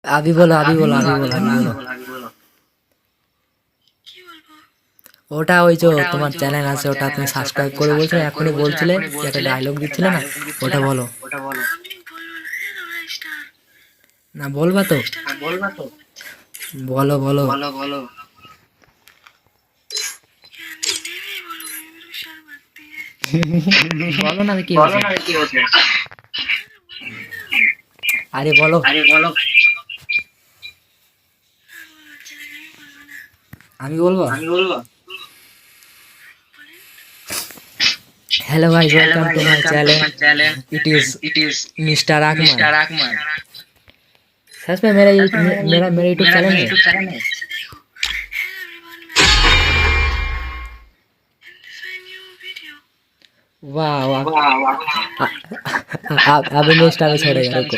अभी बोलो अभी बोलो अभी बोलो अभी बोलो ওটা ওই যে তোমার চ্যানেল আছে ওটা তুমি সাবস্ক্রাইব করে বলছিলে এখনই বলছিলে যে একটা ডায়লগ দিচ্ছিলে না ওটা বলো না বলবা তো বলো বলো বলো না কি হচ্ছে আরে বলো আমি বলবো hello guys welcome to my channel it is mister Akmal सच में मेरा मेरा यूट्यूब चैनल है वाह वाह अभी नेक्स्ट टाइम छोड़ेगा रुको